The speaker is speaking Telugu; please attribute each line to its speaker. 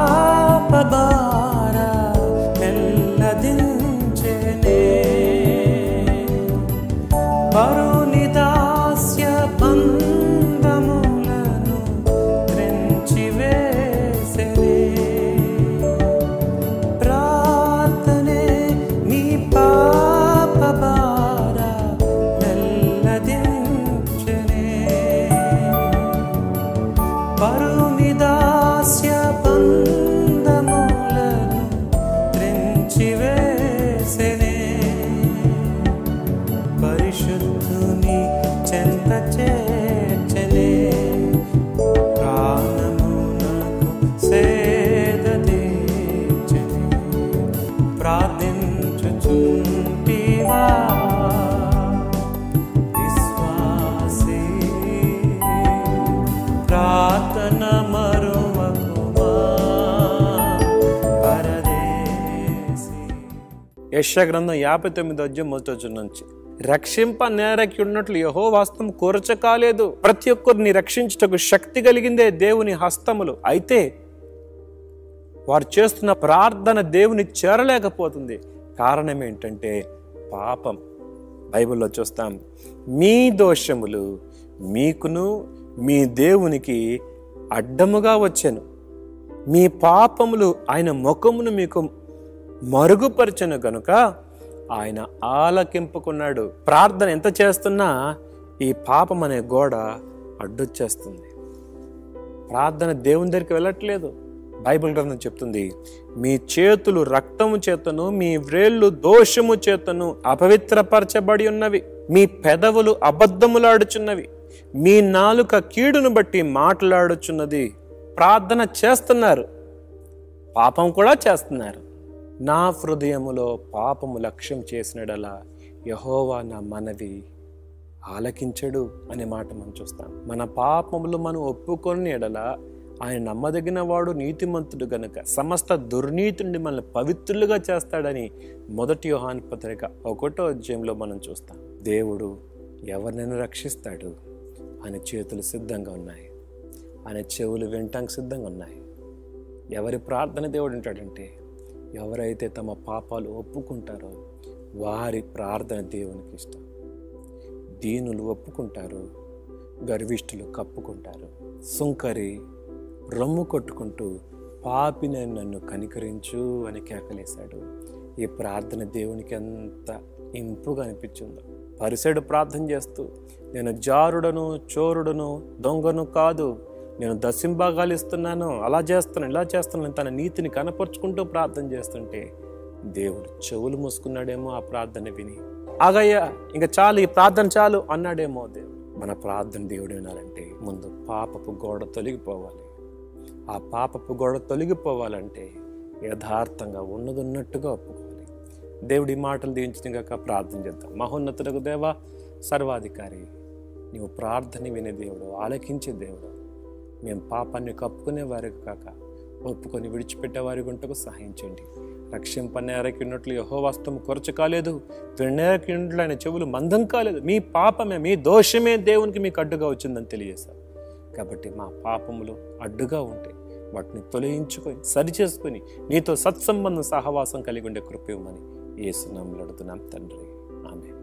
Speaker 1: పాపభార నెల్లదించెనే పరుని దాస్య బంధములను త్రెంచివేసెనే ప్రార్థనే నీ పాపభార నెల్లదించెనే పరుని దాస్య బంధములను త్రెంచివేసెనే పరిశుద్ధుని చెంత చేర్చెనే ప్రాణమునకు సేద తీర్చెనే ప్రార్థించుచుంటివా విశ్వాసీ ప్రార్థన మరువకుమా పరదేశీ. యెషయా గ్రంథం 59 నుంచి రక్షింప నేరకి ఉన్నట్లు యెహోవా హస్తం కూర్చకాలేదు. ప్రతి ఒక్కరిని రక్షించుటకు శక్తి కలిగిందే దేవుని హస్తములు. అయితే వారు చేస్తున్న ప్రార్థన దేవుని చేరలేకపోతుంది. కారణం ఏంటంటే పాపం. బైబిల్లో చూస్తాం, మీ దోషములు మీకును మీ దేవునికి అడ్డముగా వచ్చెను, మీ పాపములు ఆయన ముఖమును మీకు మరుగుపరచెను గనుక ఆయన ఆలకింపుకున్నాడు. ప్రార్థన ఎంత చేస్తున్నా ఈ పాపం అనే గోడ అడ్డొచ్చేస్తుంది. ప్రార్థన దేవుని దగ్గరికి వెళ్ళట్లేదు. బైబిల్ గ్రంథం చెప్తుంది, మీ చేతులు రక్తము చేతను మీ వ్రేళ్ళు దోషము చేతను అపవిత్రపరచబడి ఉన్నవి, మీ పెదవులు అబద్ధములాడుచున్నవి, మీ నాలుక కీడును బట్టి మాట్లాడుచున్నది. ప్రార్థన చేస్తున్నారు, పాపం కూడా చేస్తున్నారు. నా హృదయములో పాపము లక్ష్యం చేసినడలా యెహోవా నా మనవి ఆలకించడు అనే మాట మనం చూస్తాం. మన పాపములు మనం ఒప్పుకొని ఎడల ఆయన నమ్మదగిన వాడు నీతిమంతుడు గనుక సమస్త దుర్నీతి నుండి మనల్ని పవిత్రులుగా చేస్తాడని 1 యోహాను పత్రిక 1వ అధ్యాయంలో మనం చూస్తాం. దేవుడు ఎవరినైనా రక్షిస్తాడు. ఆయన చేతులు సిద్ధంగా ఉన్నాయి, ఆయన చెవులు వినటానికి సిద్ధంగా ఉన్నాయి. ఎవరి ప్రార్థన దేవుడు వింటాడంటే ఎవరైతే తమ పాపాలు ఒప్పుకుంటారో వారి ప్రార్థన దేవునికి ఇష్టం. దీనులు ఒప్పుకుంటారు, గర్విష్ఠులు కప్పుకుంటారు. సుంకరి రొమ్ము కొట్టుకుంటూ పాపిని నన్ను కనికరించు అని కేకలేశాడు. ఈ ప్రార్థన దేవునికి ఎంత ఇంపుగా అనిపించిందో. పరిసెడు ప్రార్థన చేస్తూ, నేను జారుడను చోరుడను దొంగను కాదు, నేను దశంభాగాలు ఇస్తున్నాను, అలా చేస్తున్నాను, ఇలా చేస్తున్నాను, తన నీతిని కనపరుచుకుంటూ ప్రార్థన చేస్తుంటే దేవుడు చెవులు మూసుకున్నాడేమో ఆ ప్రార్థన విని. ఆగయ్యా ఇంకా చాలు, ఈ ప్రార్థన చాలు అన్నాడేమో దేవుడు. మన ప్రార్థన దేవుడు వినాలంటే ముందు పాపపు గోడ తొలగిపోవాలి. ఆ పాపపు గోడ తొలగిపోవాలంటే యథార్థంగా ఉన్నదన్నట్టుగా ఒప్పుకోవాలి. దేవుడి మాటలు దీవించినగాక ప్రార్థన చేద్దాం. మహోన్నతుడకు దేవా, సర్వాధికారి, నీవు ప్రార్థన వినే దేవుడు, ఆలకించే దేవుడు. మేము పాపాన్ని కప్పుకునే వారికి కాక ఒప్పుకొని విడిచిపెట్టే వారి గుంటకు సహాయం చేయండి. రక్షింపనేరకి ఉన్నట్లు యెహోవా హస్తం కొరచ కాలేదు, వినేరకి ఉన్నట్లు ఆయన చెవులు మందం కాలేదు. మీ పాపమే, మీ దోషమే దేవునికి మీకు అడ్డుగా వచ్చిందని తెలియజేశారు. కాబట్టి మా పాపములు అడ్డుగా ఉంటే వాటిని తొలగించుకొని సరిచేసుకొని నీతో సత్సంబంధం సహవాసం కలిగి ఉండే కృప ఇవ్వమని యేసు నామములో అడుగుతున్నాం తండ్రి. ఆమేన్.